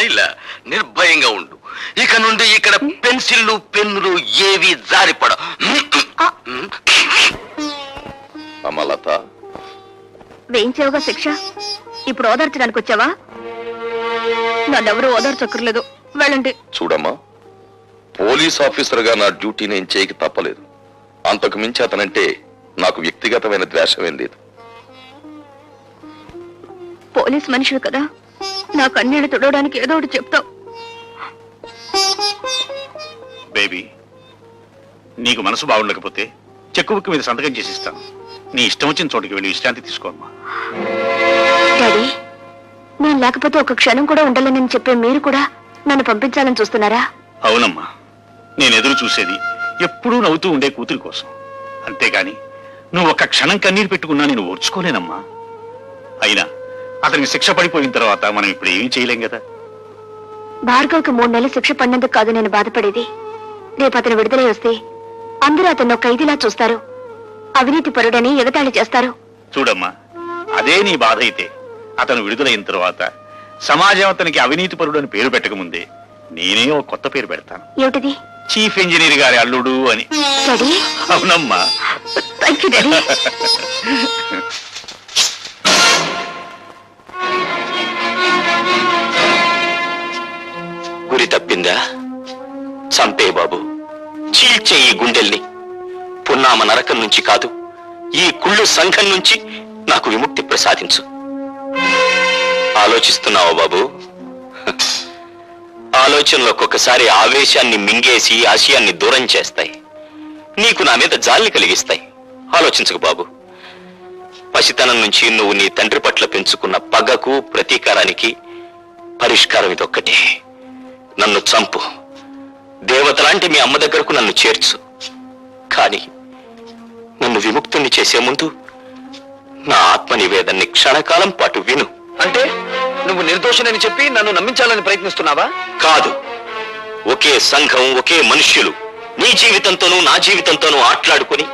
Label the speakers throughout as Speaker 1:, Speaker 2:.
Speaker 1: ఇలా నిర్భయంగా ఉండు. ఇక నుండి ఇక్కడ పెన్సిళ్ళు పెన్నులు ఏవి జారిపడ.
Speaker 2: అమలత,
Speaker 3: వేయించావుగా శిక్ష, ఇప్పుడు ఓదార్చడానికి వచ్చావా? నన్నెవరూ ఓదార్చక్కర్లేదు, వెళ్ళండి.
Speaker 2: చూడమ్మా, పోలీస్ ఆఫీసర్ గా నా డ్యూటీ నేను చేయక తప్పలేదు. అంతకు మించి అతనంటే నాకు వ్యక్తిగతమైన ద్వేషమేం లేదు.
Speaker 3: పోలీస్ మనిషివి కదా, నా కన్నీళ్లు తుడవడానికి ఏదో ఒకటి చెప్తావు.
Speaker 4: బేబీ, నీకు మనసు బాగుండకపోతే చెక్కు బుక్ మీద సంతకం చేసిస్తాను. నీ ఇష్టం వచ్చిన చోటుకి వెళ్ళి విశ్రాంతి తీసుకోమ్మా.
Speaker 3: డాడీ, నేను లేకపోతే ఒక క్షణం కూడా ఉండాలని చెప్పే మీరు కూడా నన్ను పంపించాలని చూస్తున్నారా?
Speaker 4: అవునమ్మా, నేను ఎదురు చూసేది ఎప్పుడూ నవ్వుతూ ఉండే కూతురి కోసం. అంతేగాని నువ్వు ఒక్క క్షణం కన్నీరు పెట్టుకున్నా నేను ఓర్చుకోలేనమ్మా. అయినా అతనికి శిక్ష పడిపోయిన తర్వాత మనం ఇప్పుడు ఏమీ చేయలేం కదా.
Speaker 3: భార్గవ్కి 3 నెలలు శిక్ష పడినందుకు కాదు నేను బాధపడేది. రేపు అతను విడుదలై వస్తే అందరూ అతను ఒక ఖైదీలా చూస్తారు, అవినీతి పరుడని ఎగతాళి చేస్తారు.
Speaker 4: చూడమ్మా, అదే నీ బాధ అయితే అతను విడుదలైన తర్వాత సమాజం అతనికి అవినీతి పరుడు అని పేరు పెట్టకముందే నేనే ఒక కొత్త పేరు పెడతాను.
Speaker 3: ఏమిటిది?
Speaker 4: చీఫ్ ఇంజనీర్ గారి అల్లుడు అని. అవునమ్మా.
Speaker 1: గురి తప్పిందా? చంపే బాబు, చీల్చే ఈ గుండెల్ని. పున్నామ నరకం నుంచి కాదు, ఈ కుళ్ళు సంఘం నుంచి నాకు విముక్తి ప్రసాదించు. ఆలోచిస్తున్నావా బాబు? ఆలోచనలు ఒక్కొక్కసారి ఆవేశాన్ని మింగేసి ఆశయాన్ని దూరం చేస్తాయి, నీకు నా మీద జాలిని కలిగిస్తాయి. ఆలోచించకు బాబు. పసితనం నుంచి నువ్వు నీ తండ్రి పట్ల పెంచుకున్న పగకు ప్రతీకారానికి పరిష్కారం ఇదొక్కటే. నన్ను చంపు, దేవతలాంటి మీ అమ్మ దగ్గరకు నన్ను చేర్చు. కానీ నన్ను విముక్తుణ్ణి చేసే ముందు నా ఆత్మ నివేదన్ని క్షణకాలం పాటు విను.
Speaker 5: అంటే నువ్వు నిర్దోషినని చెప్పి నన్ను నమ్మించాలని ప్రయత్నిస్తున్నావా?
Speaker 1: కాదు, ఒకే సంఘం, ఒకే మనుష్యులు నీ జీవితంతోనూ నా జీవితంతోనూ ఆట్లాడుకుని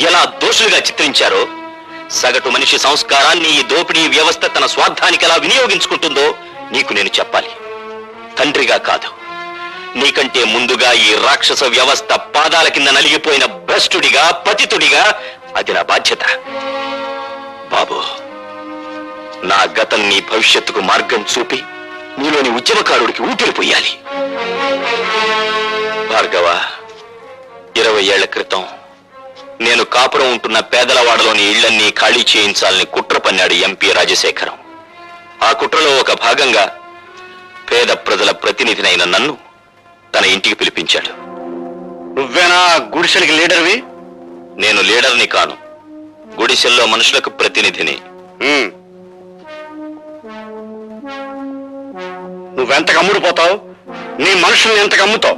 Speaker 1: ఎలా దోషులుగా చిత్రించారో, సగటు మనిషి సంస్కారాన్ని ఈ దోపిడీ వ్యవస్థ తన స్వార్థానికి ఎలా వినియోగించుకుంటుందో నీకు నేను చెప్పాలి. తండ్రిగా కాదు, నీకంటే ముందుగా ఈ రాక్షస వ్యవస్థ పాదాల కింద నలిగిపోయిన భ్రష్టుడిగా, పతితుడిగా అది నా బాధ్యత. బాబు, నా గతం నీ భవిష్యత్తుకు మార్గం చూపి నీలోని ఉద్యమకారుడికి ఊపిరి పొయ్యాలి. భార్గవ, 20 ఏళ్ల క్రితం నేను కాపురం ఉంటున్న పేదలవాడలోని ఇళ్లన్నీ ఖాళీ చేయించాలని కుట్ర పన్నాడు ఎంపీ రాజశేఖరం. ఆ కుట్రలో ఒక భాగంగా పేద ప్రజల ప్రతినిధినైన నన్ను తన ఇంటికి పిలిపించాడు.
Speaker 5: నువ్వేనా గుడిసెలకి లీడర్వి?
Speaker 1: నేను లీడర్ని కాను, గుడిసెల్లో మనుషులకు ప్రతినిధిని.
Speaker 5: నువ్వెంతకు అమ్ముడుపోతావు? నీ మనుషుల్ని ఎంతకు అమ్ముతావు?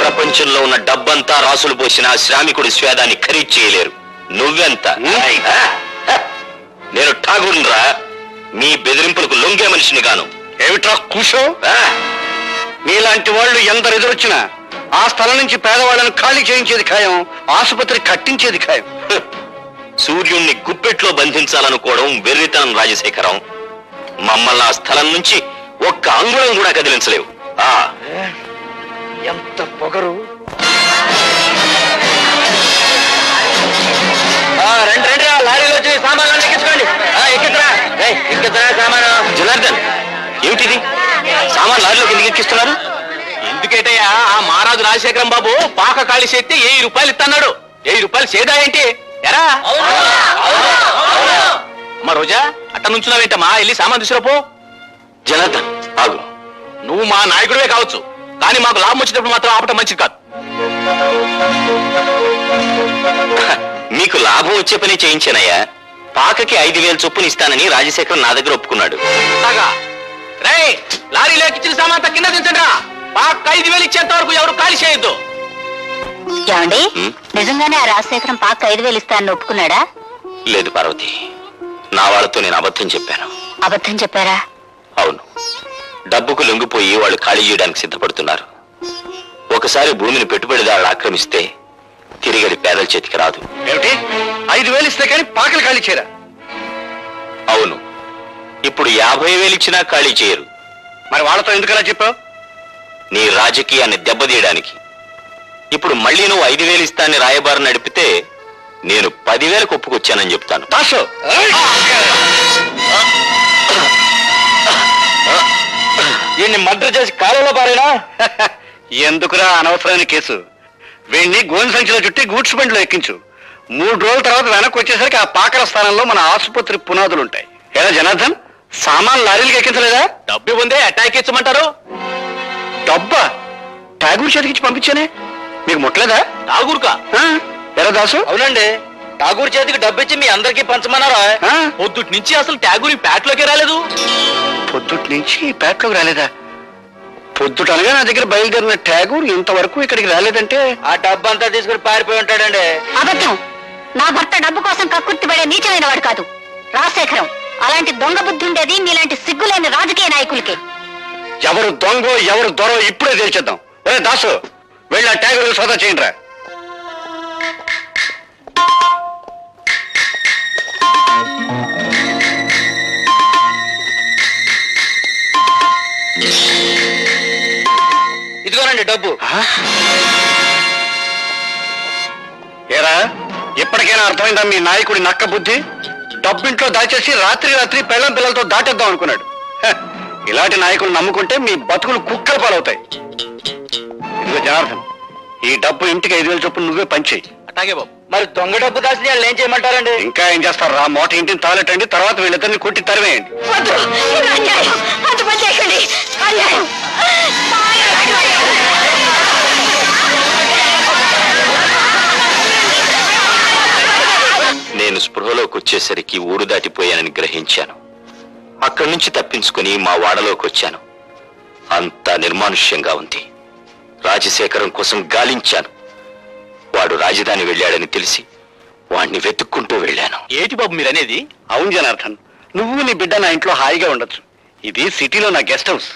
Speaker 1: ప్రపంచంలో ఉన్న డబ్బంతా రాసులు పోసిన శ్రామికుడి స్వేదాన్ని ఖరీదు చేయలేరు. నువ్వెంత? నేను ఠాగూర్రా, మీ బెదిరింపులకు లొంగే మనిషిని గాను.
Speaker 5: ఏమిట్రా కూసో? నీలాంటి వాళ్ళు ఎందరు ఎదురొచ్చినా ఆ స్థలం నుంచి పేదవాళ్ళను ఖాళీ చేయించేది ఖాయం, ఆసుపత్రి కట్టించేది ఖాయం.
Speaker 1: సూర్యుణ్ణి గుప్పెట్లో బంధించాలనుకోవడం వెర్రితనం రాజశేఖరం. మమ్మల్ని ఆ స్థలం నుంచి ఒక్క అంగుళం కూడా కదిలించలేవు.
Speaker 5: ఎంత పొగరు! రండి, లారీలో వచ్చి సామాన్లు ఎక్కించుకోండి. ఎక్కిద్రా సామాను.
Speaker 1: జనార్దన్, ఏమిటిది? సామాన్ లారీలోకి ఎందుకు ఎక్కిస్తున్నారు?
Speaker 5: ఎందుకేటయ్యా, ఆ మహారాజు రాజశేఖరం బాబు పాక ఖాళీ చేస్తే 1000 రూపాయలు ఇస్తున్నాడు. 1000 రూపాయలు చేదా ఏంటి? ఎరా మా రోజా అట్ట నుంచున్నావేంటమ్మా? వెళ్ళి సామాన్ తీసుకురాపో.
Speaker 1: జనార్దన్, ఆగు.
Speaker 5: నువ్వు మా నాయకుడివే కావచ్చు, కానీ మాకు లాభం వచ్చినప్పుడు మాత్రం ఆపటం మంచిది కాదు.
Speaker 1: మీకు లాభం వచ్చే పని చేయించానయ్యా. పాకకి 5000 చొప్పున ఇస్తానని రాజశేఖరం నా దగ్గర ఒప్పుకున్నాడు.
Speaker 5: లారీలో ఎక్కించిన సామాన్ కింద దించండి. పాక 5000 ఇచ్చేంత వరకు ఎవరు ఖాళీ చేయొద్దు.
Speaker 3: ఏమండి, నిజంగానే ఆ రాజశేఖరం పాక 5000 ఇస్తానని ఒప్పుకున్నాడా?
Speaker 1: లేదు పార్వతి, నా వాళ్ళతో నేను అబద్ధం చెప్పాను.
Speaker 3: అబద్ధం చెప్పారా?
Speaker 1: అవును, డబ్బుకు లొంగిపోయి వాళ్ళు ఖాళీ చేయడానికి సిద్ధపడుతున్నారు. ఒకసారి భూమిని పెట్టుబడిదారులు ఆక్రమిస్తే తిరిగి అది పేదల చేతికి రాదు.
Speaker 5: ఏమిటి? 5000 ఇస్తే కానీ పాకలు ఖాళీ చేయరా?
Speaker 1: అవును, ఇప్పుడు 50,000 ఇచ్చినా ఖాళీ చేయరు.
Speaker 5: మరి వాళ్ళతో ఎందుకలా చెప్పావు?
Speaker 1: నీ రాజకీయాన్ని దెబ్బతీయడానికి. ఇప్పుడు మళ్ళీ నువ్వు 5,000 ఇస్తానని రాయబారం నడిపితే నేను 10,000 ఒప్పుకొచ్చానని చెప్తాను.
Speaker 5: దాసు
Speaker 1: వీడిని మర్డర్ చేసి కాలంలో పారేనా?
Speaker 5: ఎందుకురా అనవసరమైన కేసు? వీడిని గోని సంచిలో చుట్టి గూడ్స్ బండిలో ఎక్కించు. 3 రోజుల తర్వాత వెనక్కి వచ్చేసరికి ఆ పాకల స్థానంలో మన ఆసుపత్రి పునాదులు ఉంటాయి. ఎలా జనార్దన్, సామాన్ లారీలకు ఎక్కించలేదా?
Speaker 1: డబ్బు ఉందే అటాక్ ఇచ్చమంటారు.
Speaker 5: డబ్బా ఠాగూర్ చేతికిచ్చి పంపించానే, మీకు ముట్టలేదా?
Speaker 1: ఠాగూర్కా?
Speaker 5: ఎలా దాసు?
Speaker 1: అవునండి, ఠాగూర్ చేతికి డబ్బిచ్చి మీ అందరికీ పంచమన్నారా?
Speaker 5: ఆ?
Speaker 1: పొద్దుటి నుంచి అసలు ఠాగూర్ ప్యాట్లోకి రాలేదు.
Speaker 5: పొద్దుటి నుంచి పేటలోకి రాలేదా? పొద్దుటనగా నా దగ్గర బయలుదేరిన ఠాగూర్ ఇంతవరకు ఇక్కడికి రాలేదంటే
Speaker 1: ఆ డబ్బు అంతా తీసుకుని పారిపోయి ఉంటాడండి.
Speaker 3: అబద్ధం. నా భర్త డబ్బు కోసం కక్కుర్తిపడే నీచమైన వాడు కాదు రాజశేఖరం. అలాంటి దొంగ బుద్ధి ఉండేది మీలాంటి సిగ్గులేని రాజకీయ నాయకులకే.
Speaker 5: ఎవరు దొంగో ఎవరు దొరో ఇప్పుడే తేల్చేద్దాం. ఒరే దాసు, వెళ్ళి ఆ ఠాగూర్ సోదా చేయండి రా.
Speaker 1: ఇదిగోనండి డబ్బు.
Speaker 5: ఏరా, ఇప్పటికైనా అర్థమైందా మీ నాయకుడి నక్క బుద్ధి? డబ్బింట్లో దాచేసి రాత్రి పెళ్ళం పిల్లలతో దాటేద్దాం అనుకున్నాడు. ఇలాంటి నాయకులు నమ్ముకుంటే మీ బతుకులు కుక్కల పాలవుతాయి. ఇదిగో జనార్దన్, ఈ డబ్బు ఇంటికి 5,000 చొప్పున నువ్వే పంచేయి.
Speaker 1: అట్లాగే బాబు. మరి దొంగ డబ్బు దాచి వాళ్ళు ఏం చేయమంటారండి?
Speaker 5: ఇంకా ఏం చేస్తారు రా, మోట ఇంటిని తాలెట్టండి, తర్వాత వీళ్ళిద్దరిని కొట్టి తరివేయండి.
Speaker 1: నేను స్పృహలోకి వచ్చేసరికి ఊరు దాటిపోయానని గ్రహించాను. అక్కడి నుంచి తప్పించుకుని మా వాడలోకి వచ్చాను. అంతా నిర్మానుష్యంగా ఉంది. రాజశేఖరం కోసం గాలించాను. వాడు రాజధాని వెళ్ళాడని తెలిసి వాడిని వెతుక్కుంటూ వెళ్ళాను. ఏటి బాబు మీరనేది?
Speaker 5: అవును జనార్దన్, నువ్వు నీ బిడ్డ నా ఇంట్లో హాయిగా ఉండొచ్చు. ఇది సిటీలో నా గెస్ట్ హౌస్.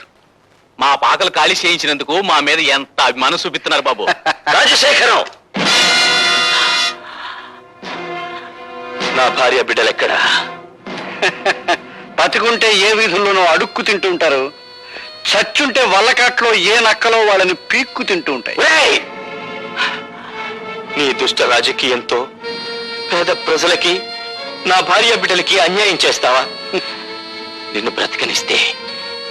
Speaker 1: మా పాకలు ఖాళీ చేయించినందుకు మా మీద ఎంత అభిమానం చూపిస్తున్నారు బాబు. రాజశేఖరం, నా భార్య బిడ్డలెక్కడా?
Speaker 5: బతికుంటే ఏ వీధుల్లోనో అడుక్కు తింటూ ఉంటారు, చచ్చుంటే వల్లకాట్లో ఏ నక్కలో వాళ్ళని పీక్కు తింటూ ఉంటాయి.
Speaker 1: ఒరేయ్! నీ దుష్ట రాజకీయంతో పేద ప్రజలకి నా భార్య బిడ్డలకి అన్యాయం చేస్తావా? నిన్ను బ్రతకనిస్తే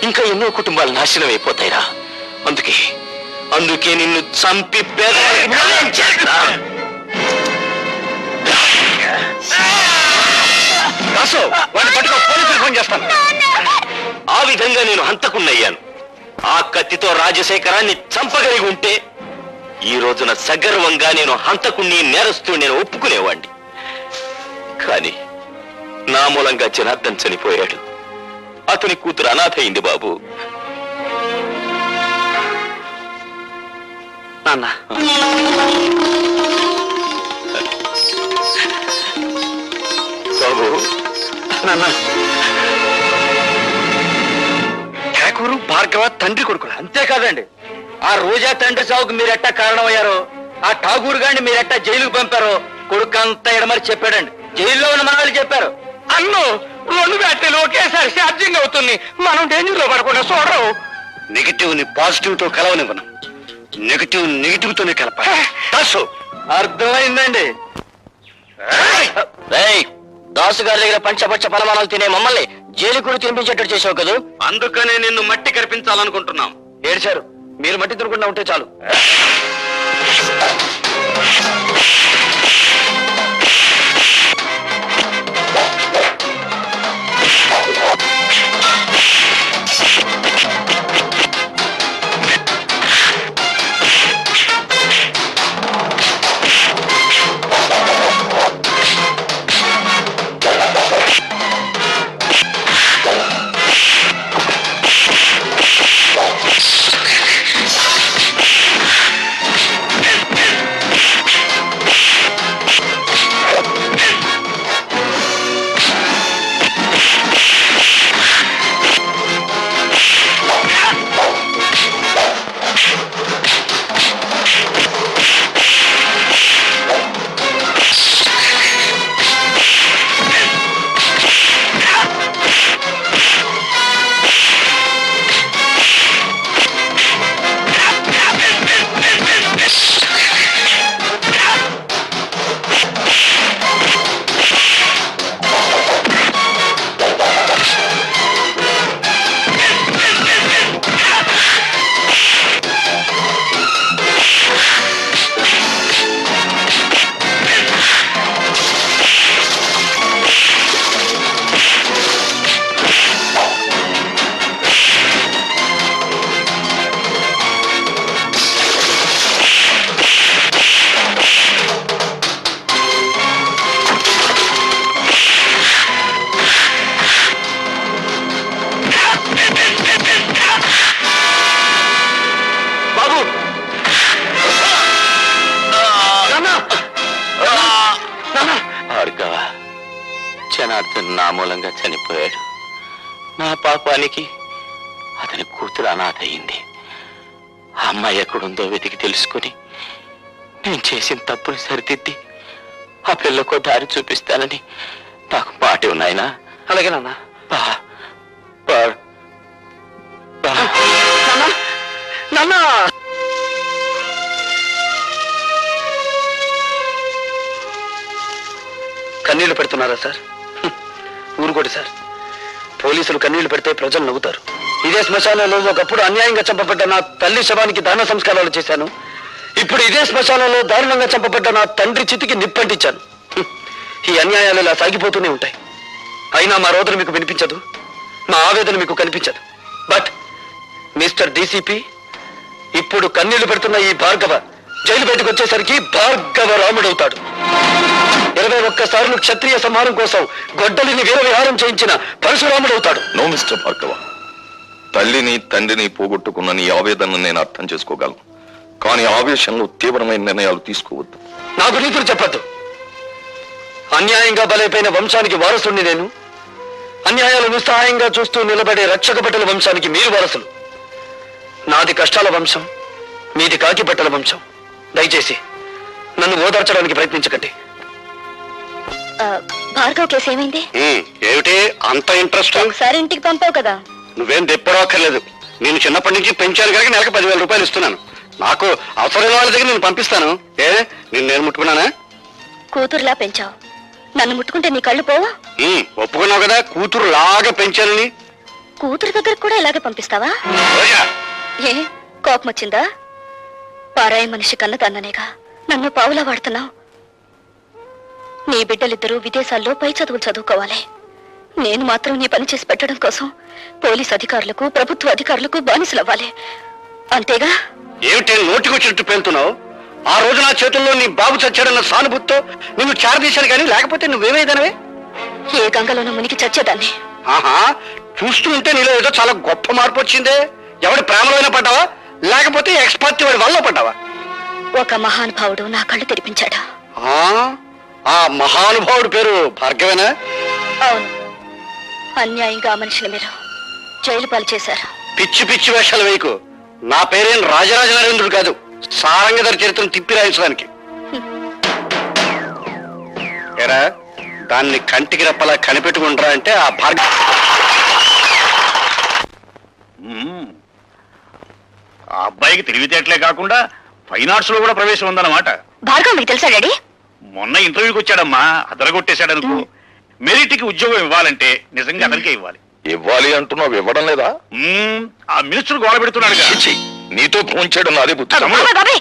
Speaker 1: ఇంకా ఎన్నో కుటుంబాలు నాశనం అయిపోతాయిరా. అందుకే నిన్ను చంపి పేదవాళ్ళకి న్యాయం చేస్తా.
Speaker 5: దాసు, వాడిని పట్టుకో, పోలీసులకు ఫోన్ చేస్తాను.
Speaker 1: ఆ విధంగా నేను హంతకున్నయ్యాను. ఆ కత్తితో రాజశేఖరాన్ని చంపగలిగి ఉంటే ఈ రోజున సగర్వంగా నేను హంతకుణ్ణి నేరస్తూ నేను ఒప్పుకునేవాణ్ణి. కానీ నా మూలంగా జనార్దన్ చనిపోయాడు. అతని కూతురు అనాథ అయింది బాబు.
Speaker 5: నాన్న,
Speaker 1: బాబు,
Speaker 5: నాన్న, ఠాకూరు భార్గవ తండ్రి కొడుకులా?
Speaker 1: అంతేకాదండి, ఆ రోజా తండ్రి సావుకు మీరెట్టా కారణమయ్యారో, ఆ ఠాగూర్ గారిని మీరెట్టా జైలుకు పంపారో కొడుకంతా ఎడమరి చెప్పాడండి. జైల్లో ఉన్న మనవాళ్ళు చెప్పారు.
Speaker 5: అన్ను 2 బ్యాటరీలు ఒకేసారి ఛార్జింగ్ అవుతుంది, మనం డేంజర్ లో పడకుండా చూడరు. నెగిటివ్ ని పాజిటివ్ తో కలవనివ్వను, నెగిటివ్ తోనే కలపాలి.
Speaker 1: అర్థమైందండి. దాసు గారి దగ్గర పంచపచ్చ పరమాణాలు తినే మమ్మల్ని జైలు కూడా తినిపించేటట్టు చేసావు కదా. అందుకనే నిన్ను మట్టి కనిపించాలనుకుంటున్నాం. ఏడ్చారు, మీరు మట్టి తినకుండా ఉంటే చాలు. జనార్దన్ నా మూలంగా చనిపోయాడు. నా పాపానికి అతని కూతురు అనాథ అయింది. ఆ అమ్మాయి ఎక్కడుందో వెతికి తెలుసుకుని నేను చేసిన తప్పుని సరిదిద్ది ఆ పిల్లకు దారి చూపిస్తానని నాకు మాట ఉన్నాయనా.
Speaker 5: అలాగే నాన్న.
Speaker 1: బా బా బా
Speaker 5: నాన్న కన్నీళ్లు పెడుతున్నారా సార్? ఊరుకోటి సార్. పోలీసులు కన్నీళ్లు పెడితే ప్రజలు నవ్వుతారు. ఇదే శ్మశానంలో ఒకప్పుడు అన్యాయంగా చంపబడ్డ నా తల్లి శవానికి దాన సంస్కారాలు చేశాను. ఇప్పుడు ఇదే శ్మశానంలో దారుణంగా చంపబడ్డ నా తండ్రి చితికి నిప్పంటించాను. ఈ అన్యాయాలు ఇలా సాగిపోతూనే ఉంటాయి. అయినా మా రోదన మీకు వినిపించదు, మా ఆవేదన మీకు కనిపించదు. బట్ మిస్టర్ డీసీపీ, ఇప్పుడు కన్నీళ్లు పెడుతున్న ఈ భార్గవ జైలు బయటకు వచ్చేసరికి భార్గవ రాముడవుతాడు. 21 సార్లు క్షత్రియ సంహారం కోసం గొడ్డలిని వీరవిహారం చేయించిన పరశురాముడవుతాడు.
Speaker 2: నో మిస్టర్ భార్గవ, తల్లిని తండ్రిని పోగొట్టుకున్న నీ ఆవేదనను నేను అర్థం చేసుకోగలను. కానీ ఆవేశంలో తీవ్రమైన నిర్ణయాలు తీసుకోవద్దు.
Speaker 5: నాకు నీతులు చెప్పద్దు. అన్యాయంగా బలైపోయిన వంశానికి వారసుని నేను. అన్యాయాలు నిస్సహాయంగా చూస్తూ నిలబడే రక్షక బట్టల వంశానికి మీరు వారసులు. నాది కష్టాల వంశం, మీది కాకి బట్టల వంశం. దయచేసి నన్ను ఓదార్చడానికి ప్రయత్నించకండి.
Speaker 3: భార్గవ్ కేసు ఏమైంది?
Speaker 5: ఏమిటి అంత ఇంట్రెస్ట్?
Speaker 3: ఒకసారి ఇంటికి పంపావు కదా.
Speaker 5: నువ్వేం తెప్పడక్కర్లేదు. నేను చిన్నప్పటి నుంచి పెంచాను కనుక నెలకు 10,000 రూపాయలు ఇస్తున్నాను. నాకు అవసరమైన వాళ్ళ దగ్గర నేను పంపిస్తాను. నేను ముట్టుకున్నానా?
Speaker 3: కూతురులా పెంచావు, నన్ను ముట్టుకుంటే నీ కళ్ళు పోవా?
Speaker 5: ఒప్పుకున్నావు కదా కూతురు లాగా పెంచానని.
Speaker 3: కూతురు దగ్గరకు కూడా ఇలాగే పంపిస్తావా?
Speaker 5: రోజా,
Speaker 3: ఏ కోపం వచ్చిందా? పారాయి మనిషి కన్న తన్ననేగా నన్ను పావులా వాడుతున్నావు. నీ బిడ్డలిద్దరూ విదేశాల్లో పై చదువులు చదువుకోవాలి. నేను మాత్రం నీ పని చేసి పెట్టడం కోసం పోలీస్ అధికారులకు, ప్రభుత్వ అధికారులకు బానిసలవ్వాలి. అంతేగా?
Speaker 5: ఏమిటి నోటికొచ్చినట్టు పేలుతున్నావు? ఆ రోజు నా చేతుల్లో నీ బాబు చచ్చాడన్న సానుభూతితో నిన్ను చారదీశాను, కానీ లేకపోతే నువ్వేమైదానవే?
Speaker 3: ఏ గంగలోనూ మునిగి చచ్చేదాన్ని.
Speaker 5: ఆహా, చూస్తూ ఉంటే నీలో ఏదో చాలా గొప్ప మార్పు వచ్చిందే. ఎవడి ప్రేమలోనే పడ్డావా, లేకపోతే ఎక్స్పర్ట్ వాడి వల్ల పడ్డావా?
Speaker 3: ఒక మహానుభావుడు నా కళ్ళు తెరిపించాడు.
Speaker 5: ఆ మహానుభావుడి పేరు భార్గవేనా?
Speaker 3: అవును. అన్యాయంగా ఆ మనిషిని మీరు జైలు పాలు చేశారు.
Speaker 5: పిచ్చి పిచ్చి వేషాలు వేయకు. నా పేరేం రాజరాజ నరేంద్రుడు కాదు, సారంగధర చరిత్రను తిప్పి రాయించడానికి. ఏరా, దాన్ని కంటికి రెప్పలా కనిపెట్టుకుంటారా అంటే ఆ భార్గవ.
Speaker 4: ఆ అబ్బాయికి తెలివితేటలే కాకుండా ఫైన్ ఆర్ట్స్ లో కూడా ప్రవేశం ఉందన్నమాట.
Speaker 3: భార్గవ్ మీకు తెలుసా డాడీ?
Speaker 4: మొన్న ఇంటర్వ్యూకి వచ్చాడమ్మా, అదరగొట్టేశాడనుకో. మెరిట్కి ఉద్యోగం ఇవ్వాలంటే నిజంగా అతనికే ఇవ్వాలి.
Speaker 2: ఇవ్వాలి అంటున్నావు, ఇవ్వడం లేదా?
Speaker 4: ఆ మినిస్టర్ గోడ పెడుతున్నాడు.
Speaker 2: ఛీ, నీతో ఫోన్ చేయడం నాదే బుద్ధి.
Speaker 3: బాబాయ్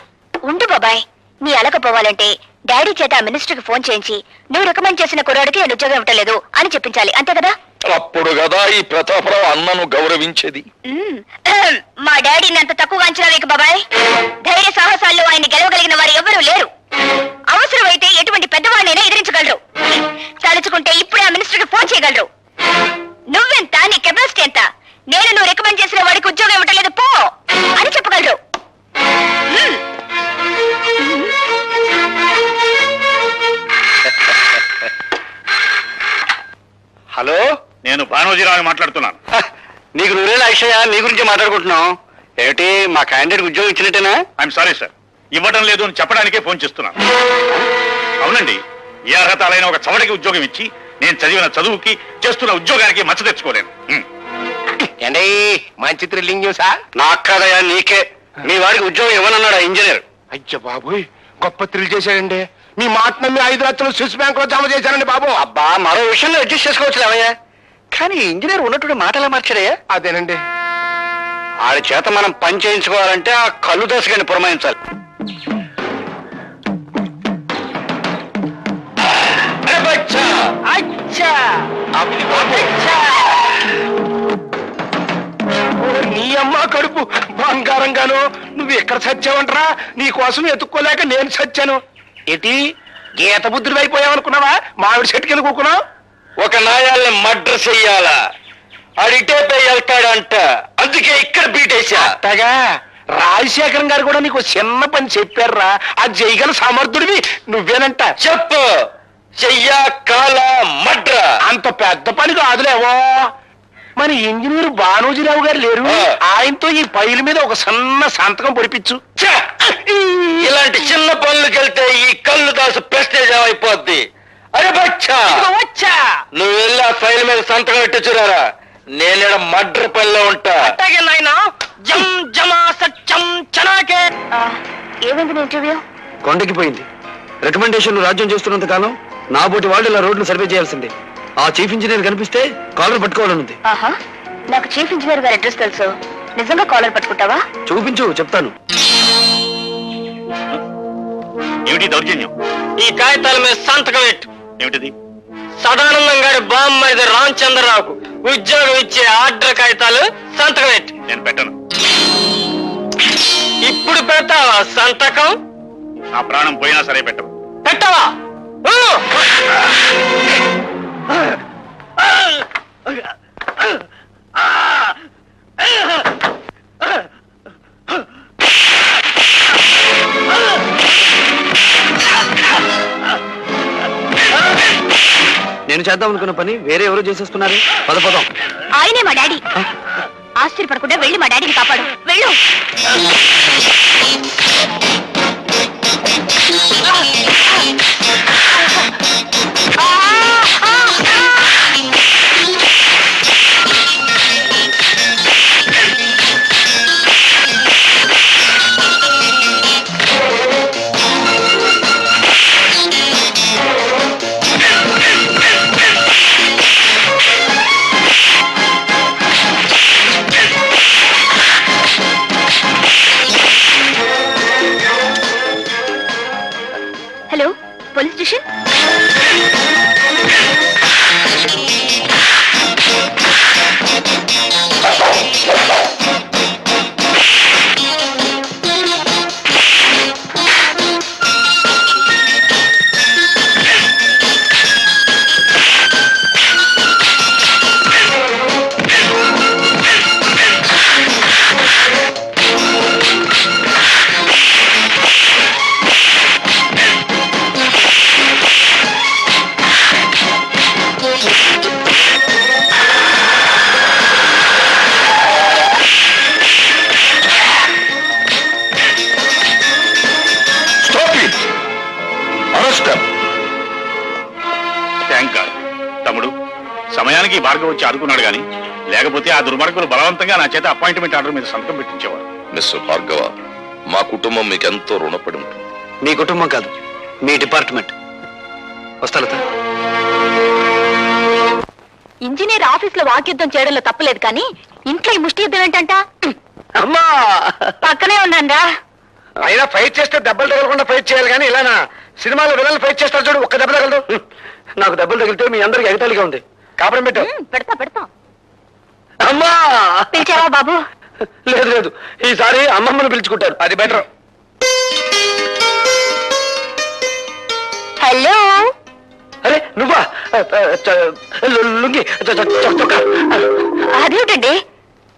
Speaker 3: ఉండు బాబాయ్. నీ అలకపోవాలంటే డాడీ చేత ఆ మినిస్టర్ కి ఫోన్ చేయించి నువ్వు రికమెండ్ చేసిన కుర్రాడికి నేను ఉద్యోగం ఇవ్వట్లేదు అని చెప్పించాలి, అంతే కదా?
Speaker 2: అప్పుడు కదా ఈ ప్రతాపరావు అన్నను గౌరవించేది.
Speaker 3: మా డాడీని అంత తక్కువగా అంచనా వేయకు బాబాయ్. ధైర్య సాహసాల్లో ఆయన గెలవగలిగిన వారు ఎవరూ లేరు. అవసరమైతే ఎటువంటి పెద్దవాడినైనా ఎదిరించగలరు. తలుచుకుంటే ఇప్పుడే ఆ మినిస్టర్ కి ఫోన్ చేయగలరు. నువ్వెంత, నీ కెపాసిటీ ఎంత? నేను నువ్వు రికమెండ్ చేసిన వాడికి ఉద్యోగం ఇవ్వట్లేదు పో అని చెప్పగలరు.
Speaker 5: హలో,
Speaker 4: నేను భానోజీరావు మాట్లాడుతున్నాను.
Speaker 5: నీకు నూరేళ్ళ అక్షయ, నీ గురించి మాట్లాడుకుంటున్నాం. ఏమిటి, మా క్యాండిడేట్ ఉద్యోగం ఇచ్చినట్టేనా?
Speaker 4: ఐఎమ్ సారీ సార్, ఇవ్వడం లేదు అని చెప్పడానికే ఫోన్ చేస్తున్నాను. అవునండి, ఏ అర్హత అయిన ఒక చవటికి ఉద్యోగం ఇచ్చి నేను చదివిన చదువుకి, చేస్తున్న ఉద్యోగానికి మచ్చ తెచ్చుకోలేను.
Speaker 5: ఏండి, మంచి థ్రిల్లింగ్ న్యూసా? నాకు కాదయా, నీకే. మీ వాడికి ఉద్యోగం ఇవ్వనన్నాడు ఆ ఇంజనీర్.
Speaker 6: అయ్య బాబోయ్, గొప్ప థ్రిల్ చేశాడండి. మీ మాట నమ్మి 5 లక్షలు స్విస్ బ్యాంక్ లో జమ చేశారండి బాబు.
Speaker 5: అబ్బా, మరో విషయంలో అడ్జస్ట్ చేసుకోవచ్చు అవయ్యా. కానీ ఇంజనీర్ ఉన్నట్టు మాటలా మార్చాడయ్యా.
Speaker 6: అదేనండి,
Speaker 5: ఆడి చేత మనం పని చేయించుకోవాలంటే ఆ కళ్ళు దోసగాని పురమాయించాలి.
Speaker 6: నీ అమ్మ కడుపు బంగారంగాను. నువ్వు ఎక్కడ చచ్చావంటరా? నీ కోసం ఎత్తుక్కోలేక నేను చచ్చాను. ఏటి గీత బుద్ధుడు అయిపోయావనుకున్నావా? మామిడి చెట్టు కింద కూకున్నావు.
Speaker 5: ఒక నాయాల్ని మర్డర్ చెయ్యాలా, అడిటే పోయి వెళ్తాడంట. అందుకే ఇక్కడ బీటేశా.
Speaker 6: అట్టగా రాజశేఖరం గారు కూడా నీకు చిన్న పని చెప్పారా? అది చేయగల సమర్థుడివి నువ్వేనంట.
Speaker 5: చెప్పు, చెయ్యా కాల మడ్ర
Speaker 6: కాదులేవో మన ఇంజనీర్ బానోజీరావు గారు లేరు, ఆయనతో ఈ ఫైల్ మీద ఒక సన్న సంతకం పొడిపించు.
Speaker 5: ఇలాంటి చిన్న పనులకు వెళ్తే ఈ కళ్ళు దాసు ప్రెస్టేజ్ అయిపోద్ది. అరే బచ్చా,
Speaker 6: వచ్చా
Speaker 5: నువ్వు వెళ్ళి ఆ ఫైల్ మీద సంతకం పెట్టి చూరారా, నేను మడ్ర పనిలో ఉంటా.
Speaker 3: ఏమైంది ఇంటర్వ్యూ?
Speaker 7: కొండకి పోయింది. రికమెండేషన్లు రాజ్యం చేస్తున్నంత కాలం నా బోటి వాళ్ళు ఇలా రోడ్లు సర్వే చేయాల్సిందే. ఆ చీఫ్ ఇంజనీర్ కనిపిస్తే కాలర్ పట్టుకోవాలనుంది.
Speaker 3: ఆహా, నాకు చీఫ్ ఇంజనీర్ గారి అడ్రస్ తెలుసు. నిజంగా కాలర్ పట్టుకుంటావా?
Speaker 7: చూపించు, చెప్తాను.
Speaker 4: ఏమిటి దౌర్జన్యం?
Speaker 5: ఈ కాగితాల మీద సంతకం పెట్టు.
Speaker 4: ఏమిటిది?
Speaker 5: సదానందం గారి బామ్మది రామచంద్రరావుకు ఉద్యోగం ఇచ్చే ఆర్డర్ కాగితాలు సంతకం పెట్టు.
Speaker 4: నేను పెట్టను.
Speaker 5: ఇప్పుడు పెడతావా సంతకం?
Speaker 4: నా ప్రాణం పోయినా సరే పెట్టను.
Speaker 5: పెట్టవా?
Speaker 7: నేను చేద్దాం అనుకున్న పని వేరే ఎవరో చేసేస్తున్నారు. పదం.
Speaker 3: ఆయనే మా డాడీ. ఆశ్చర్యపడకుండా వెళ్ళి మా డాడీని కాపాడు. వెళ్ళు. Hello, police station.
Speaker 4: Thank God. తమ్ముడు, సమయానికి భార్గవ్ వచ్చి ఆదుకున్నాడు గాని లేకపోతే ఆ దుర్మార్గులు బలవంతంగా నా చేత అపాయింట్మెంట్ ఆర్డర్ మీద సంతకం పెట్టించేవారు.
Speaker 2: మిస్టర్ భార్గవ, మా కుటుంబం మీకు ఎంతో రుణపడి ఉంటుంది.
Speaker 7: మీ కుటుంబం కాదు, మీ డిపార్ట్మెంట్. వస్తా లత.
Speaker 3: ఇంజనీర్ ఆఫీస్ లో వాక్యుద్ధం చేయడంలో తప్పలేదు, కానీ ఇంట్లో ఈ ముష్టి యుద్ధం ఏంటంట?
Speaker 6: అమ్మా
Speaker 3: పక్కనే ఉన్నారా?
Speaker 6: అయినా ఫైట్ చేస్తే దెబ్బలు తగలకుండా ఫైట్ చేయాలి, కానీ ఇలానా సినిమాలో విలన్లు ఫైట్ చేస్తారు చూడు, ఒక్క దెబ్బ తగలదు.
Speaker 7: నాకు దెబ్బలు తగిలితే మీ అందరికి ఎగతాళిగా ఉంది.
Speaker 6: కాపురం పెట్టు.
Speaker 3: పెడతా.
Speaker 7: అమ్మా!
Speaker 3: పిలిచావా బాబు?
Speaker 7: లేదు, ఈసారి అమ్మమ్మను పిలుచుకుంటారు.
Speaker 6: అది బెటర్.
Speaker 3: హలో.
Speaker 7: అరే నువ్వా? లుంగి చొక్కా.
Speaker 3: అదేమిటండి,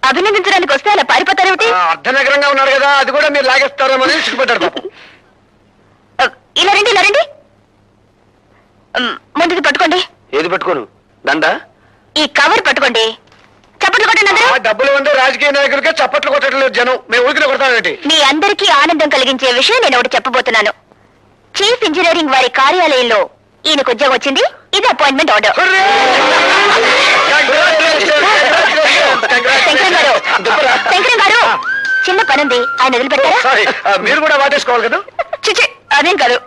Speaker 3: అభినందించడానికి వస్తే అలా పారిపోతారేమిటి?
Speaker 6: అర్ధనగరంగా ఉన్నారు కదా, అది కూడా మీరు లాగేస్తారేమో అని సిగ్గుపడ్డాడు పాపం.
Speaker 3: ఇలా రండి. ముందుది పట్టుకోండి.
Speaker 7: ఏది పట్టుకోను? దండ?
Speaker 3: ఈ కవర్ పట్టుకోండి. చప్పట్లు కొట్టండి అందరూ.
Speaker 6: డబ్బులు ఉండే రాజకీయ నాయకులకే చప్పట్లు కొట్టట్లేదు జనం, మేము ఊరికి కొడతామేంటి?
Speaker 3: మీ అందరికీ ఆనందం కలిగించే విషయం నేను ఒకటి చెప్పబోతున్నాను. చీఫ్ ఇంజనీరింగ్ వారి కార్యాలయంలో ఈయనకు ఉద్యోగం వచ్చింది. ఇది అపాయింట్మెంట్ ఆర్డర్. శంకరం గారు, చిన్న పనుంది, ఆయన వదిలిపెట్టారా?
Speaker 6: సారీ, మీరు కూడా వాటేసుకోవాలి కదా.
Speaker 3: చిచి, అదేం కాదు.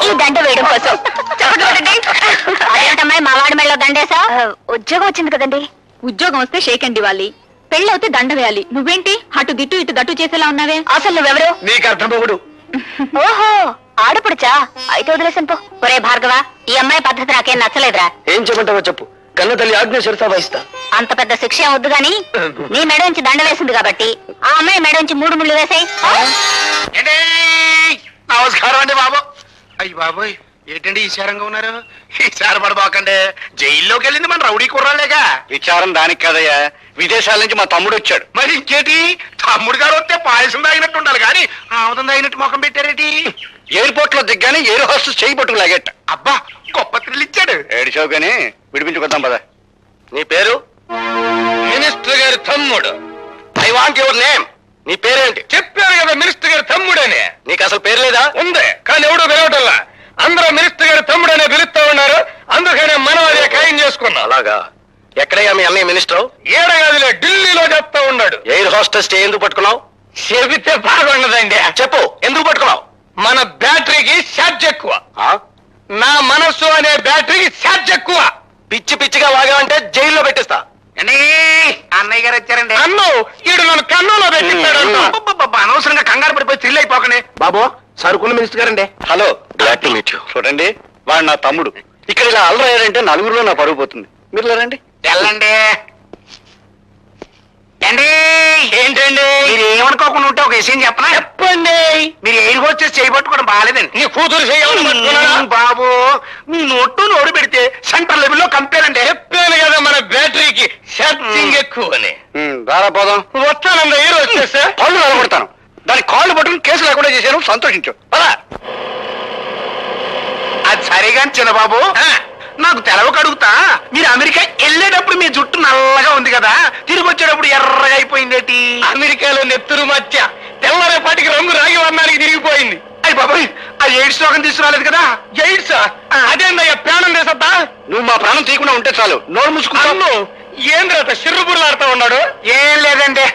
Speaker 3: ఈ దండ వేయడం కోసం. అదేంటమ్మాయి మా వాడి మెడలో దండేసా? ఉద్యోగం వచ్చింది కదండి. ఉద్యోగం వస్తే షేక్ అండి ఇవ్వాలి, పెళ్ళవుతే దండ వేయాలి. నువ్వేంటి అటు దిట్టు ఇటు దట్టు చేసేలా ఉన్నావే? అసలు నువ్వెవరు?
Speaker 6: నీకు అర్థం పోగుడు.
Speaker 3: ఓహో, ఆడపడుచా? అయితే వదిలేసాను పో. ఒరే భార్గవ, ఈ అమ్మాయి పద్ధతి నాకేం నచ్చలేదురా.
Speaker 7: ఏం చెప్పంటావో చెప్పు, కన్న తల్లి ఆజ్ఞ శిరసా వహిస్తా.
Speaker 3: అంత పెద్ద శిక్ష ఏం వద్దు గాని, నీ మెడ నుంచి దండ వేసింది కాబట్టి ఆ అమ్మాయి మెడ నుంచి 3 ముళ్ళు వేసాయి.
Speaker 6: నమస్కారం అండి బాబు. అయ్యి బాబోయ్, ఏంటండి ఈశారంగా ఉన్నారు? ఈశారపడబాకండి, జైల్లోకి వెళ్ళింది మన రౌడీ కుర్రాలేగా.
Speaker 5: విచారం దానికి కదయ్యా, విదేశాల నుంచి మా తమ్ముడు వచ్చాడు.
Speaker 6: మరి ఇంకేటి, తమ్ముడు గారు వస్తే పాయసం తాగినట్టు ఉండాలి, కానీ ఆముదం తాగినట్టు ముఖం పెట్టారేటి?
Speaker 5: ఎయిర్పోర్ట్ లో దిగ్గానే ఎయిర్ హోస్టెస్ చేయి పట్టుకు లాగేట.
Speaker 6: అబ్బా, గొప్ప థ్రిల్ ఇచ్చాడు.
Speaker 5: ఏడిచావు కానీ విడిపించుకొద్దాం పద.
Speaker 6: నీ పేరు? మినిస్టర్ గారి తమ్ముడు. I want your name. నీ పేరేంటి? చెప్పాను కదా మినిస్టర్ గారి తమ్ముడని. నీకు అసలు పేరు లేదా? ఉంది, కానీ ఎవడూ పిలవటల్లా. అందరూ మినిస్టర్ గారి తమ్ముడనే పిలుస్తా ఉన్నారు, అందుకనే మనం అదే ఖాయం చేసుకున్నాం. అలాగా? ఎక్కడయ్యా మీ అన్నయ్య మినిస్టర్? ఏడగాదిలే, ఢిల్లీలో చెప్తా ఉన్నాడు. ఎయిర్ హోస్టెస్ ఎందుకు పట్టుకున్నావు? చెబితే బాగుండదండి. చెప్పు, ఎందుకు పట్టుకున్నావు? మన బ్యాటరీకి ఛార్జ్ ఎక్కువ. నా మనస్సు అనే బ్యాటరీకి ఛార్జ్ ఎక్కువ. పిచ్చి పిచ్చిగా వాగావంటే జైల్లో పెట్టిస్తా.
Speaker 5: అన్నయ్య గారు వచ్చారండి.
Speaker 6: అన్ను ఈడు నన్ను కన్నులో పెట్టిస్తాడు. అనవసరంగా కంగారు పడిపోయి థ్రిల్ అయిపోకనే. బాబు, సరుకున్న మినిస్టర్ గారండి.
Speaker 5: Hello, glad to meet you. చూడండి, వాడు నా తమ్ముడు. ఇక్కడ ఇలా అల్లరయ్యారంటే నలుగురిలో నా పరుగు పోతుంది. మీరు రండి.
Speaker 6: వెళ్ళండి. ఏంటండి? మీరు ఏమనుకోకుండా ఉంటే ఒక విషయం చెప్పనా? చెప్పండి. మీరు ఎయిర్ హోస్టెస్ చేయబట్టుకోవడం బాగాలేదండి. నీ కూతురు చేయాలి బాబు. మీ నోడు పెడితే సెంటర్ లెవెల్లో కంపేర్ అండి. చెప్పాను కదా మన బ్యాటరీకి ఛార్జింగ్ ఎక్కువ అని.
Speaker 5: రారా పోదాం.
Speaker 6: వస్తానండి, ఎయిర్ హోస్టెస్.
Speaker 5: పళ్ళు నిలబడతాను. దాని కాళ్ళు పట్టుకుని కేసు లేకుండా చేశాను, సంతోషించు.
Speaker 6: అది సరిగా చిన్నబాబు, నాకు తెలవక అడుగుతా. మీరు అమెరికా వెళ్ళేటప్పుడు మీ జుట్టు నల్లగా ఉంది కదా, తిరిగి వచ్చేటప్పుడు ఎర్రగా అయిపోయిందేటి? అమెరికాలో నెత్తురు మధ్య తెల్లరేపాటికి రంగు రాగి వర్ణానికి తిరిగిపోయింది. అయ్యి బాబాయ్, ఆ ఎయిడ్స్ రోగం తీసుకురాలేదు కదా? ఎయిడ్స్ అదేందయ్యా, ప్రాణం వేసద్దా?
Speaker 5: నువ్వు మా ప్రాణం తీయకుండా ఉంటే చాలు. నోరు మూసుకున్నాను.
Speaker 6: ఏంద్రత సిర్రుబుర్లాడుతా ఉన్నాడు? ఏం లేదండి,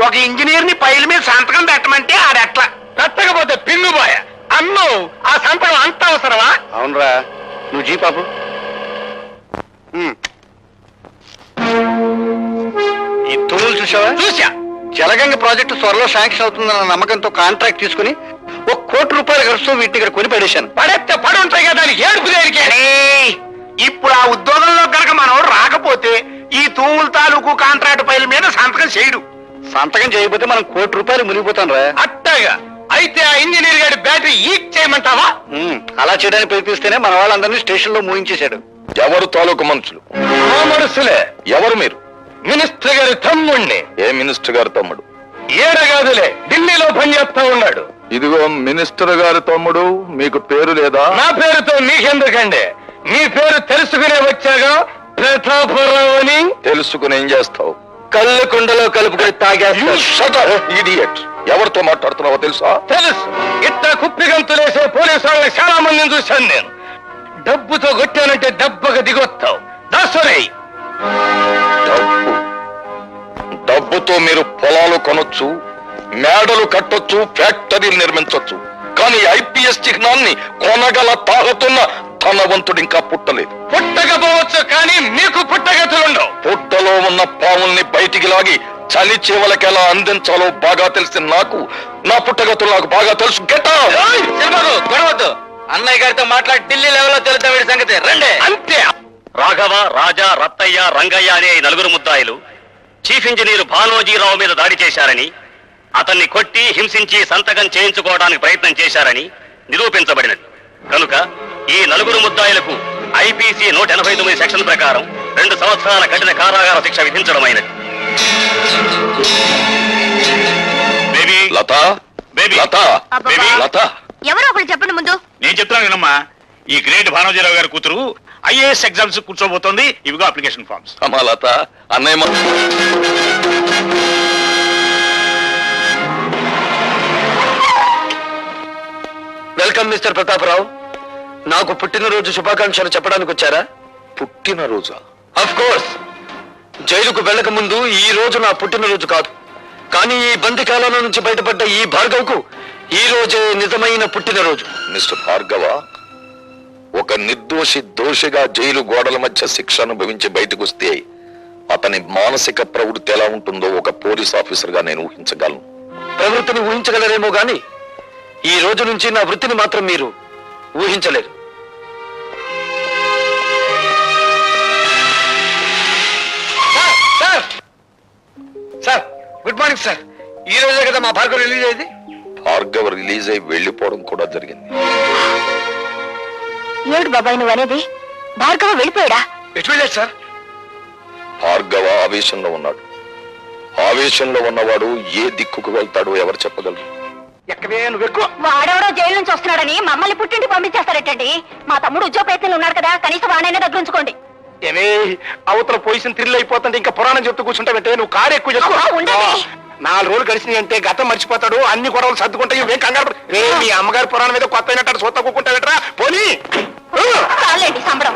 Speaker 6: ఒక ఇంజనీర్ ని పైల మీద సంతకం పెట్టమంటే ఆడెట్లా పెట్టకపోతే పిన్నుబాయ. అన్ను ఆ సంతకం అంత అవసరమా?
Speaker 5: అవునరా, నువ్వు జీ పాపు. ఈ తూములు చూసావా?
Speaker 6: చూసా.
Speaker 5: జలగంగ ప్రాజెక్టు త్వరలో శాంక్షన్ అవుతుందన్న నమ్మకంతో కాంట్రాక్ట్ తీసుకుని ₹1 కోటి ఖర్చుతో వీటిని ఇక్కడ కొని పడేశాను.
Speaker 6: పడేస్తే పడి ఉంటాయి కదా, ఏడుపు దేనికి? ఇప్పుడు ఆ ఉద్యోగంలో కనుక మనం రాకపోతే ఈ తూముల తాలూకు కాంట్రాక్ట్ పైల మీద సంతకం చేయడు.
Speaker 5: సంతకం చేయకపోతే మనం ₹1 మునిగిపోతాం రా.
Speaker 6: అట్టగా అయితే ఆ ఇంజనీర్ గారి బ్యాటరీ ఈక్ చేయమంటావా?
Speaker 5: అలా చేయడానికి ప్రయత్నిస్తేనే మన వాళ్ళందరినీ స్టేషన్ లో మూయించేశాడు.
Speaker 2: ఎవరు తాలూకు మనుషులు?
Speaker 6: ఆ మనసులే.
Speaker 2: ఎవరు మీరు?
Speaker 6: మినిస్టర్ గారి తమ్ముణ్ణి.
Speaker 2: ఏ మినిస్టర్ గారి తమ్ముడు?
Speaker 6: ఏడగాదులే, ఢిల్లీలో పనిచేస్తా ఉన్నాడు.
Speaker 2: ఇదిగో మినిస్టర్ గారి తమ్ముడు, మీకు పేరు లేదా?
Speaker 6: నా పేరుతో మీకెందుకండి? మీ పేరు తెలుసుకునే వచ్చాగా. ప్రతాపరావు అని.
Speaker 2: తెలుసుకుని ఏం చేస్తావు?
Speaker 6: కళ్ళు కుండలో కలుపుకొని తాగేస్తా.
Speaker 2: ఇడియట్. ఎవరితో మాట్లాడుతున్నావో తెలుసా?
Speaker 6: తెలుసు. ఇట్లా కుప్పిగంతులేసే పోలీసు వాళ్ళని చాలా మందిని చూశాను నేను. డబ్బుతో కొట్టానంటే దెబ్బగా దిగొస్తావు. దాసరే.
Speaker 2: డబ్బుతో మీరు పొలాలు కొనొచ్చు, మేడలు కట్టొచ్చు, ఫ్యాక్టరీలు నిర్మించొచ్చు, కానీ ఐపీఎస్ చిహ్నాన్ని కొనగల తాగుతున్న ధనవంతుడు ఇంకా పుట్టలేదు.
Speaker 6: పుట్టకపోవచ్చు, కానీ మీకు పుట్టగతులుండవు.
Speaker 2: పుట్టలో ఉన్న పాముల్ని బయటికి లాగి చలి చేవలకి ఎలా అందించాలో బాగా తెలిసిన నాకు నా పుట్టగతులు నాకు బాగా తెలుసు.
Speaker 6: గొడవద్దు. అన్నయ్య గారితో మాట్లాడి ఢిల్లీ లెవెల్లో తెలుద్దాం వీడి సంగతి. రండి. అంతే.
Speaker 1: రాఘవ, రాజా, రత్తయ్య, రంగయ్య అనే ఈ నలుగురు ముద్దాయిలు చీఫ్ ఇంజనీర్ భానోజీరావు మీద దాడి చేశారని, అతన్ని కొట్టి హింసించి సంతకం చేయించుకోవడానికి ప్రయత్నం చేశారని నిరూపించబడినది. కనుక ఈ నలుగురు ముద్దాయిలకు ఐపీసీ 189 సెక్షన్ ప్రకారం 2 సంవత్సరాల కఠిన కారాగార శిక్ష విధించడమైనది. బేబీ
Speaker 2: లత,
Speaker 1: బేబీ
Speaker 2: లత,
Speaker 1: బేబీ
Speaker 2: లత.
Speaker 3: ఎవరో ఒకరు చెప్పండి ముందు.
Speaker 4: నేను చెప్తున్నాను వినమ్మా. ఈ గ్రేట్ భానోజీరావు గారి కూతురు ఐఏఎస్ ఎగ్జామ్స్ కూర్చోబోతోంది. ఇవిగో అప్లికేషన్ ఫార్మ్స్.
Speaker 2: అమ్మా లత, అన్నయ్య
Speaker 7: వెల్కమ్ మిస్టర్ ప్రతాపరావు. నాకు పుట్టినరోజు శుభాకాంక్షలు చెప్పడానికి వచ్చారా?
Speaker 2: పుట్టినరోజా?
Speaker 7: Of course. జైలుకు వెళ్ళక ముందు ఈ రోజు నా పుట్టినరోజు కాదు, కానీ ఈ బందికాలంలో నుంచి బయటపడ్డ ఈ భార్గవ్కు ఈ రోజే నిజమైన పుట్టినరోజు.
Speaker 2: మిస్టర్ భార్గవ, ఒక నిర్దోషి దోషిగా జైలు గోడల మధ్య శిక్ష అనుభవించి బయటకు వస్తే అతని మానసిక ప్రవృత్తి ఎలా ఉంటుందో ఒక పోలీస్ ఆఫీసర్ గా నేను ఊహించగలను.
Speaker 7: ప్రవృత్తిని ఊహించగలరేమో గాని ఈ రోజు నుంచి నా వృత్తిని మాత్రం మీరు ఊహించలేరు.
Speaker 6: Sir, good morning sir. ఈ రోజే కదా మా భార్గవ్ రిలీజ్ అయింది.
Speaker 2: భార్గవ రిలీజ్ అయి వెళ్లిపోవడం కూడా జరిగింది.
Speaker 3: ఏడు బాబాయ్ నువ్వు అనేది? భార్గవ వెళ్ళిపోయాడా?
Speaker 6: ఎటు వెళ్ళాడు సార్?
Speaker 2: భార్గవ ఆవేశంలో ఉన్నాడు. ఆవేశంలో ఉన్నవాడు ఏ దిక్కుకు వెళ్తాడో ఎవరు చెప్పగలరు?
Speaker 6: ఎక్కవే నువ్వు ఎక్కువ.
Speaker 3: వాడెవడో జైలు నుంచి వస్తున్నాడని మమ్మల్ని పుట్టింటి పంపించేస్తారటండి. మా తమ్ముడు ఉద్యోగ ప్రయత్నాలు ఉన్నాడు కదా, కనీసం వాడైనా దగ్గర ఉంచుకోండి.
Speaker 6: ఏమే అవతల పొజిషన్ థ్రిల్ అయిపోతుంటే ఇంకా పురాణం చెప్తూ కూర్చుంటావంటే నువ్వు కారు ఎక్కువ
Speaker 3: అబ్బా, ఉండండి.
Speaker 6: 4 రోజులు గడిచినాయి అంటే గతం మర్చిపోతాడు, అన్ని గొడవలు సర్దుకుంటాయి. ఇవేం కంగారు రే, మీ అమ్మగారి పురాణం మీద కొత్త అయినట్టు సొత్త కూకుంటావేట్రా పోనీ.
Speaker 3: చాలండి సంబరం.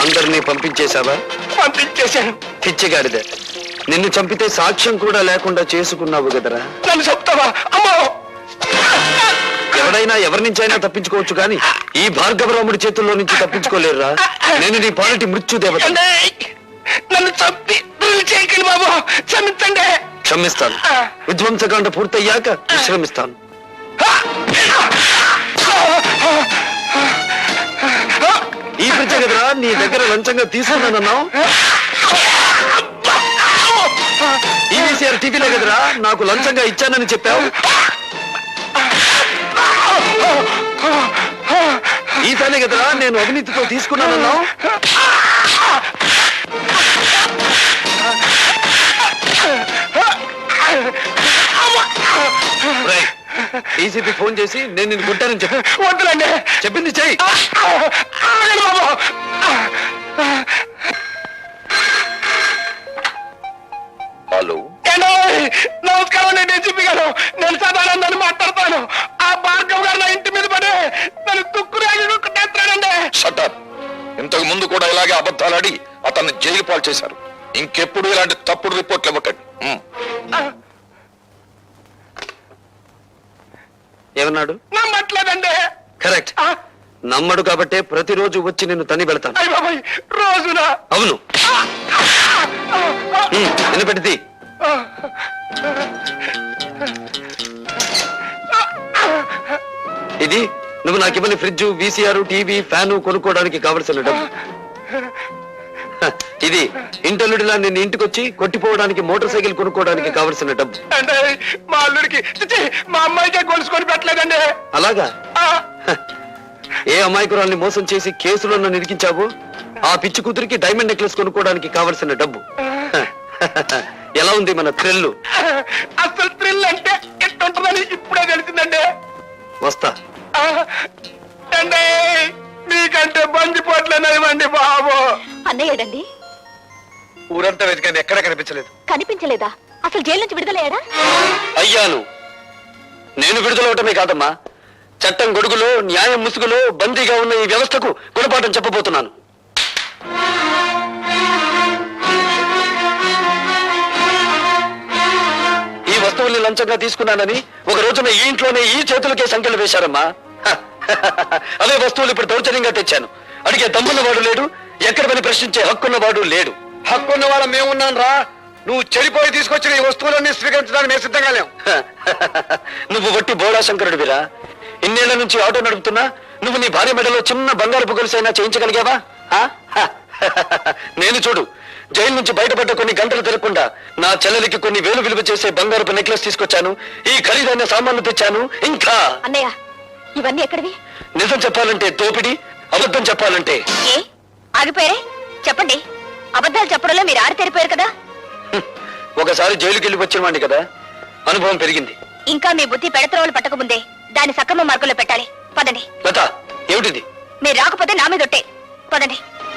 Speaker 7: అందరినీ పంపించేశావా?
Speaker 6: పంపించేశాను.
Speaker 7: పిచ్చిగాడిదే, నిన్ను చంపితే సాక్ష్యం కూడా లేకుండా చేసుకున్నావు కదరా.
Speaker 6: నన్ను చెప్తావా? అమ్మో,
Speaker 7: ఎవడైనా ఎవరి నుంచైనా తప్పించుకోవచ్చు కానీ ఈ భార్గవరాముడి చేతుల్లో నుంచి తప్పించుకోలేరురా. నేను నీ పాలిటి మృత్యు దేవత.
Speaker 6: నన్ను చంపి థ్రిల్ చేయకండి బాబు, క్షమించండి.
Speaker 7: క్షమిస్తాను. విధ్వంసకాండ పూర్తయ్యాక విశ్రమిస్తాను. ఈ పిచ్చ కదరా నీ దగ్గర లంచంగా తీసుకున్నానన్నావు. ఈవీసీఆర్ టీవీలో కదరా నాకు లంచంగా ఇచ్చానని చెప్పావు. ఈసారి కదరా నేను అవినీతితో తీసుకున్నానన్నావు. డీసీపీ ఫోన్ చేసి నేను నిన్ను కొట్టానని చెప్పి
Speaker 6: వద్దులండి,
Speaker 7: చెప్పింది చెయ్యి.
Speaker 6: బాబు.
Speaker 2: హలో,
Speaker 6: నమస్కారం అండి డీసీపీ గారు. నేను సదానందాన్ని మాట్లాడతాను. ఆ భార్గవ్ గారు నా ఇంటి మీద పడి నన్ను తుక్కురాజుకుంటానండి.
Speaker 2: షటప్. ఇంతకు ముందు కూడా ఇలాగే అబద్ధాలాడి అతన్ని జైలు పాలు చేశారు. ఇంకెప్పుడు ఇలాంటి తప్పుడు రిపోర్ట్లు ఇవ్వకండి.
Speaker 7: ఏమన్నాడు?
Speaker 6: నమ్మట్లేదండి.
Speaker 7: కరెక్ట్. నమ్మడు కాబట్టే ప్రతిరోజు వచ్చి నిన్ను తని వెళ్తాను.
Speaker 6: అయ్య బాబాయ్, రోజున.
Speaker 7: అవును, వినపెట్టింది. ఇది నువ్వు నాకు ఇవ్వని ఫ్రిడ్జ్, వీసీఆర్, టీవీ, ఫ్యాను కొనుక్కోవడానికి కావలసిన డబ్బు. ఇది ఇంటల్లుడిలా నిన్ను ఇంటికొచ్చి కొట్టిపోవడానికి మోటార్ సైకిల్ కొనుక్కోవడానికి కావలసిన డబ్బు.
Speaker 6: అంటే మా అల్లుడికి చిచి, మా అమ్మాయికే గొలుసుకొని పెట్టలేదండి.
Speaker 7: అలాగా? ఏ అమాయకురాల్ని మోసం చేసి కేసులో నన్ను ఇరికించావు ఆ పిచ్చి కూతురికి డైమండ్ నెక్లెస్ కొనుక్కోవడానికి కావలసిన డబ్బు. ఎలా ఉంది మన థ్రిల్?
Speaker 6: అసలు థ్రిల్ అంటే ఎట్టుంటుందని ఇప్పుడే తెలిసిందండి.
Speaker 7: వస్తా.
Speaker 6: అంటే మీకంటే బందిపోట్లేనివ్వండి బాబు.
Speaker 3: అన్నయ్యడండి.
Speaker 7: ఊరంతా వెతికాను, ఎక్కడా కనిపించలేదు.
Speaker 3: కనిపించలేదా? అసలు జైలు నుంచి విడుదలయ్యాడా?
Speaker 7: అయ్యాను. నేను విడుదలవటమే కాదమ్మా, చట్టం గొడుగులో న్యాయం ముసుగులో బందీగా ఉన్న ఈ వ్యవస్థకు గుణపాఠం చెప్పబోతున్నాను. ఈ వస్తువుల్ని లంచంగా తీసుకున్నానని ఒక రోజున ఈ ఇంట్లోనే ఈ చేతులకే సంఖ్యలు వేశారమ్మా. అవే వస్తువులు ఇప్పుడు దౌర్జన్యంగా తెచ్చాను. అడిగే దమ్మున్న వాడు లేడు, ఎక్కడ పని ప్రశ్నించే హక్కున్నవాడు లేడు.
Speaker 5: హక్కున్న వాళ్ళ మేమున్నాను రా. నువ్వు చెడిపోయి తీసుకొచ్చిన ఈ వస్తువులన్నీ స్వీకరించడానికి మేము సిద్ధంగా లేవు.
Speaker 7: నువ్వు వట్టి బోడా శంకరుడివిరా. ఇన్నేళ్ల నుంచి ఆటో నడుపుతున్నా నువ్వు నీ భార్య మెడలో చిన్న బంగారు గొలుసైనా చేయించగలిగావా? నేను చూడు, జైలు నుంచి బయటపడ్డ కొన్ని గంటలు తిరగకుండా నా చెల్లెలికి కొన్ని వేలు విలువ చేసే బంగారపు నెక్లెస్ తీసుకొచ్చాను, ఈ ఖరీదైన సామాన్లు తెచ్చాను. ఇంకా
Speaker 3: అన్నయ్య, ఇవన్నీ ఎక్కడివి?
Speaker 7: నిజం చెప్పాలంటే దోపిడి, అబద్ధం చెప్పాలంటే.
Speaker 3: ఏ ఆగిపోయారే? చెప్పండి. అబద్ధాలు చెప్పడంలో మీరు ఆరితేరిపోయారు కదా.
Speaker 7: ఒకసారి జైలుకి వెళ్ళి వచ్చిన వాడిని కదా, అనుభవం పెరిగింది.
Speaker 3: ఇంకా మీ బుద్ధి పెడత్రోవలు పట్టకముందే దాన్ని సక్రమ మార్గంలో పెట్టాలి. పదండి.
Speaker 7: లత, ఏమిటిది?
Speaker 3: మీరు రాకపోతే నా మీద ఒట్టే. పదండి.